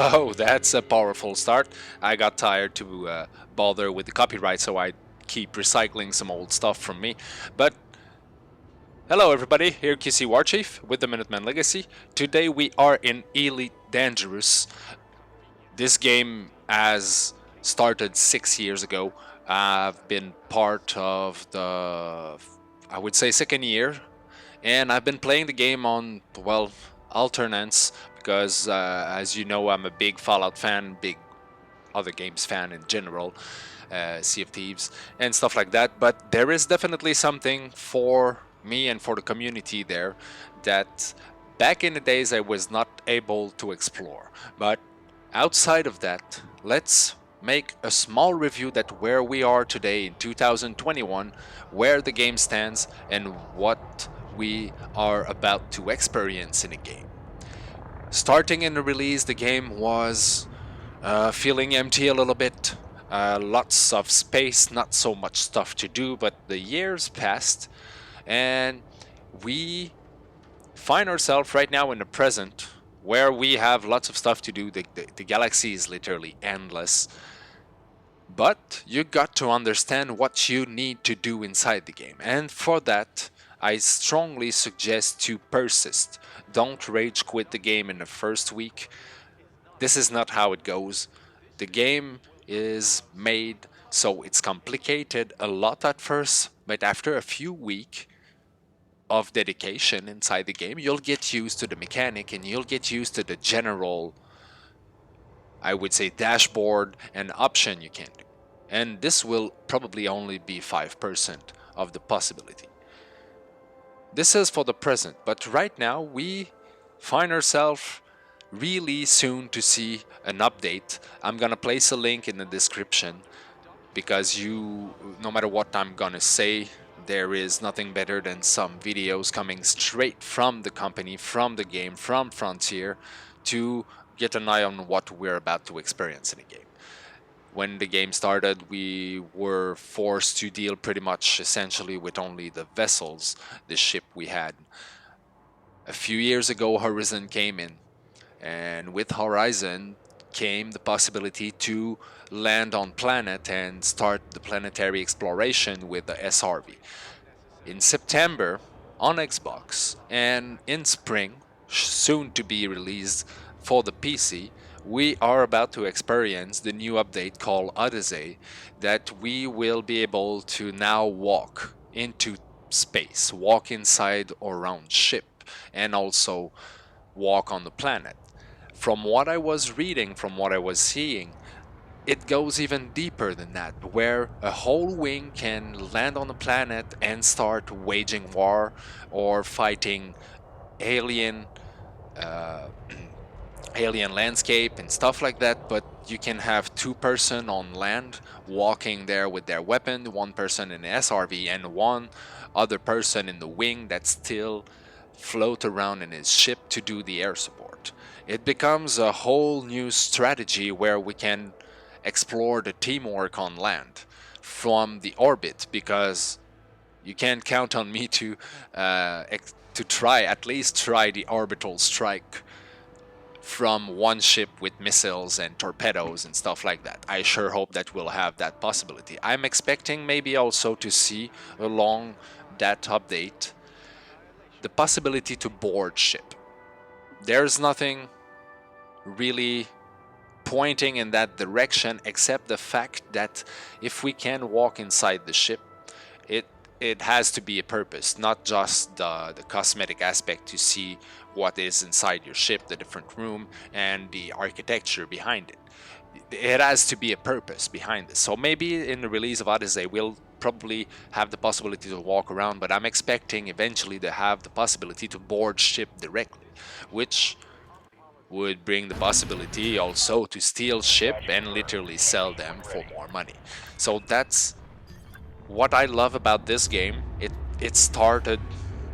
Whoa, that's a powerful start. I got tired to bother with the copyright, so I keep recycling some old stuff from me. But hello everybody, here QcWarChief with the Minutemen Legacy. Today we are in Elite Dangerous. This game has started 6 years ago. I've been part of the, I would say, second year, and I've been playing the game on, well, alternates because as you know, I'm a big Fallout fan, big other games fan in general, Sea of Thieves and stuff like that. But there is definitely something for me and for the community there that back in the days I was not able to explore. But outside of that, let's make a small review that where we are today in 2021, where the game stands and what we are about to experience in a game. Starting in the release, the game was feeling empty a little bit. Lots of space, not so much stuff to do, but the years passed and we find ourselves right now in the present where we have lots of stuff to do. The galaxy is literally endless. But you got to understand what you need to do inside the game. And for that, I strongly suggest to persist. Don't rage quit the game in the first week. This is not how it goes. The game is made so it's complicated a lot at first, but after a few weeks of dedication inside the game, you'll get used to the mechanic and you'll get used to the general, I would say, dashboard and option you can do. And this will probably only be 5% of the possibility. This is for the present, but right now we find ourselves really soon to see an update. I'm gonna place a link in the description because no matter what I'm gonna say, there is nothing better than some videos coming straight from the company, from the game, from Frontier to get an eye on what we're about to experience in the game. When the game started, we were forced to deal pretty much essentially with only the vessels, the ship we had. A few years ago, Horizon came in, and with Horizon came the possibility to land on planet and start the planetary exploration with the SRV. In September, on Xbox, and in spring, soon to be released for the PC, we are about to experience the new update called Odyssey, that we will be able to now walk into space, walk inside or around ship, and also walk on the planet. From what I was reading, from what I was seeing, it goes even deeper than that, where a whole wing can land on the planet and start waging war or fighting alien alien landscape and stuff like that. But you can have two person on land walking there with their weapon, one person in the SRV and one other person in the wing that still float around in his ship to do the air support. It becomes a whole new strategy where we can explore the teamwork on land from the orbit, because you can't count on me to at least try the orbital strike from one ship with missiles and torpedoes and stuff like that. I sure hope that we'll have that possibility. I'm expecting maybe also to see along that update the possibility to board ship. There's nothing really pointing in that direction except the fact that if we can walk inside the ship, it has to be a purpose, not just the cosmetic aspect to see what is inside your ship, the different room and the architecture behind it. It has to be a purpose behind this. So maybe in the release of Odyssey we'll probably have the possibility to walk around, but I'm expecting eventually to have the possibility to board ship directly, which would bring the possibility also to steal ship and literally sell them for more money. So that's what I love about this game. It started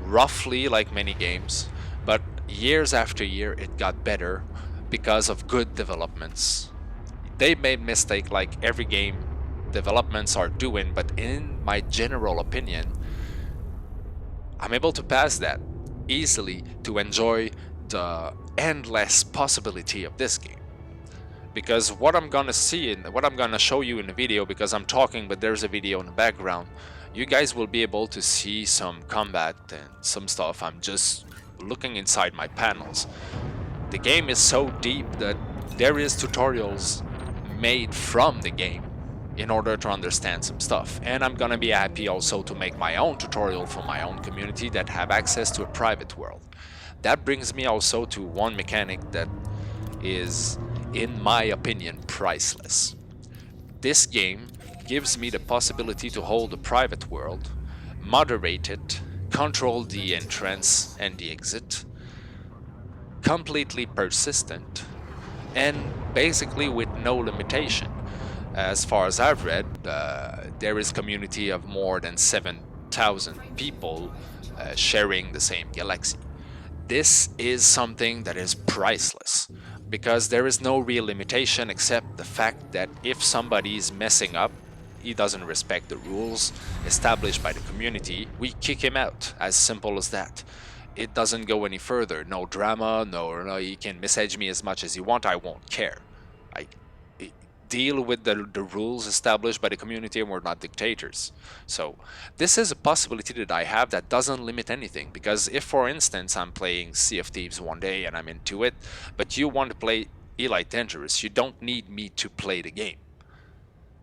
roughly like many games, but years after year it got better because of good developments. They made mistake like every game developments are doing, but in my general opinion, I'm able to pass that easily to enjoy the endless possibility of this game. because what I'm gonna see and what I'm gonna show you in the video, because I'm talking but there's a video in the background, you guys will be able to see some combat and some stuff. I'm just looking inside my panels. The game is so deep that there is tutorials made from the game in order to understand some stuff, and I'm gonna be happy also to make my own tutorial for my own community that have access to a private world. That brings me also to one mechanic that is, in my opinion, priceless. This game gives me the possibility to hold a private world, moderate it, control the entrance and the exit, completely persistent, and basically with no limitation. As far as I've read, there is a community of more than 7,000 people sharing the same galaxy. This is something that is priceless, because there is no real limitation except the fact that if somebody is messing up, he doesn't respect the rules established by the community, we kick him out. As simple as that. It doesn't go any further. No drama, no, you can message me as much as you want, I won't care. I deal with the rules established by the community, and we're not dictators. So this is a possibility that I have that doesn't limit anything, because if, for instance, I'm playing Sea of Thieves one day and I'm into it, but you want to play Elite Dangerous, you don't need me to play the game.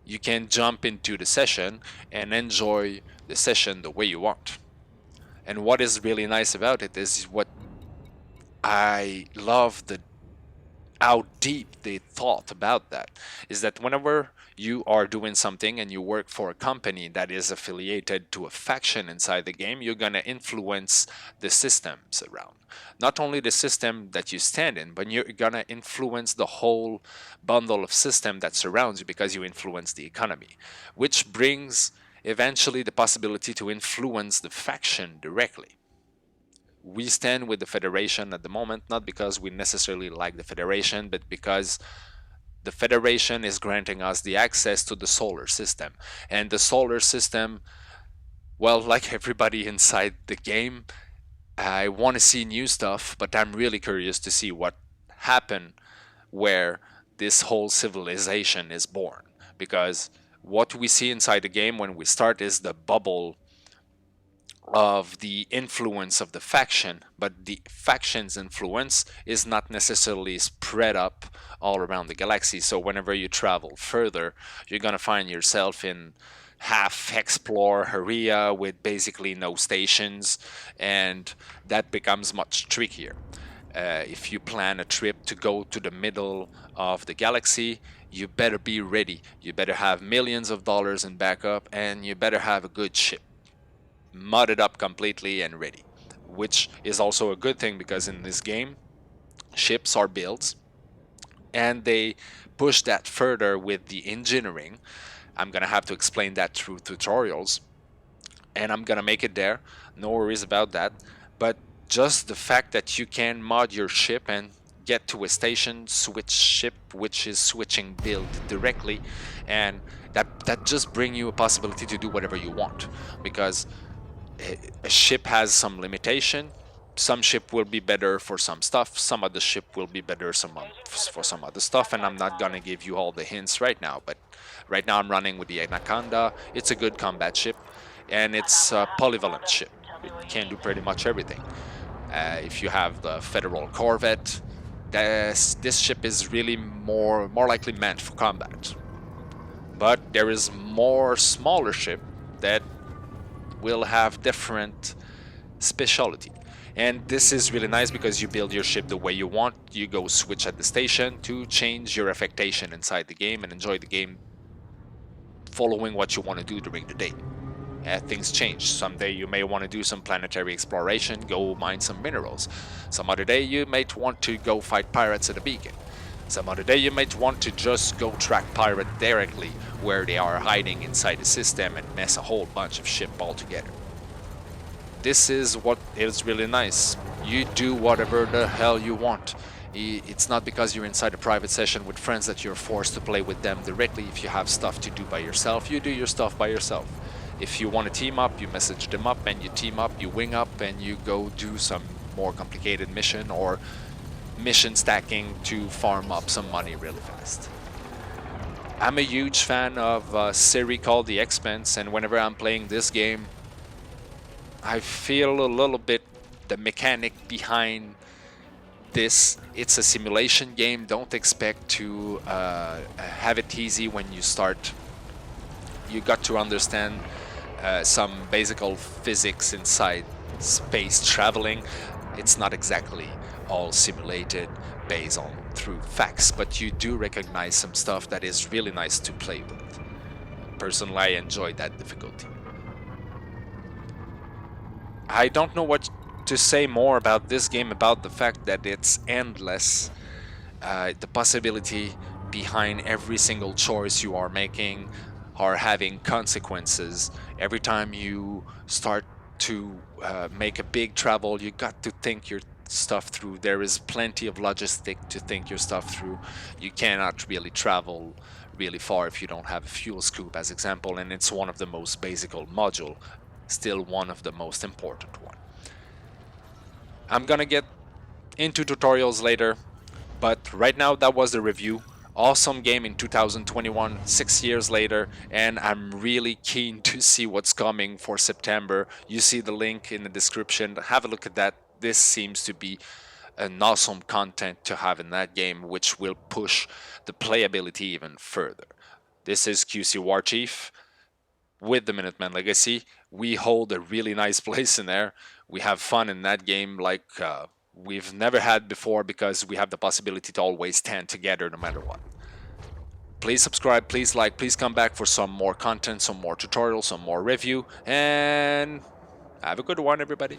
You can jump into the session and enjoy the session the way you want. And what is really nice about it is what I love, how deep they thought about that, is that whenever you are doing something and you work for a company that is affiliated to a faction inside the game, you're gonna influence the systems around. Not only the system that you stand in, but you're gonna influence the whole bundle of system that surrounds you, because you influence the economy, which brings eventually the possibility to influence the faction directly. We stand with the Federation at the moment, not because we necessarily like the Federation, but because the Federation is granting us the access to the solar system. And the solar system, well, like everybody inside the game, I want to see new stuff, but I'm really curious to see what happened where this whole civilization is born. Because what we see inside the game when we start is the bubble of the influence of the faction, but the faction's influence is not necessarily spread up all around the galaxy. So whenever you travel further, you're gonna find yourself in half explore area with basically no stations, and that becomes much trickier. If you plan a trip to go to the middle of the galaxy, you better be ready. You better have millions of dollars in backup, and you better have a good ship, modded up completely and ready, which is also a good thing, because in this game ships are builds, and they push that further with the engineering. I'm gonna have to explain that through tutorials, and I'm gonna make it there, no worries about that. But just the fact that you can mod your ship and get to a station, switch ship, which is switching build directly, and that just bring you a possibility to do whatever you want, because a ship has some limitation. Some ship will be better for some stuff, some other ship will be better for some other stuff, and I'm not gonna give you all the hints right now. But right now I'm running with the Anaconda. It's a good combat ship, and it's a polyvalent ship. It can do pretty much everything. If you have the Federal Corvette, this ship is really more likely meant for combat. But there is more smaller ship that will have different specialty, and this is really nice because you build your ship the way you want. You go switch at the station to change your affectation inside the game and enjoy the game following what you want to do during the day. Things change. Someday you may want to do some planetary exploration, go mine some minerals. Some other day you might want to go fight pirates at a beacon. Some other day you might want to just go track pirate directly where they are hiding inside the system and mess a whole bunch of ship altogether. This is what is really nice. You do whatever the hell you want. It's not because you're inside a private session with friends that you're forced to play with them directly. If you have stuff to do by yourself, you do your stuff by yourself. If you want to team up, you message them up and you team up, you wing up and you go do some more complicated mission, or mission stacking to farm up some money really fast. I'm a huge fan of a series called The Expanse, and whenever I'm playing this game, I feel a little bit the mechanic behind this. It's a simulation game. Don't expect to have it easy when you start. You got to understand some basic physics inside space traveling. It's not exactly all simulated based on through facts, but you do recognize some stuff that is really nice to play with. Personally, I enjoyed that difficulty. I don't know what to say more about this game, about the fact that it's endless. The possibility behind every single choice you are making are having consequences. Every time you start to make a big travel, you got to think your stuff through. There is plenty of logistic to think your stuff through. You cannot really travel really far if you don't have a fuel scoop, as example, and it's one of the most basic module, still one of the most important one. I'm gonna get into tutorials later, but right now that was the review. Awesome game in 2021, 6 years later, and I'm really keen to see what's coming for September. You see the link in the description. Have a look at that. This seems to be an awesome content to have in that game, which will push the playability even further. This is QcWarChief with the Minutemen Legacy. We hold a really nice place in there. We have fun in that game like we've never had before, because we have the possibility to always stand together no matter what. Please subscribe, please like, please come back for some more content, some more tutorials, some more review, and have a good one, everybody.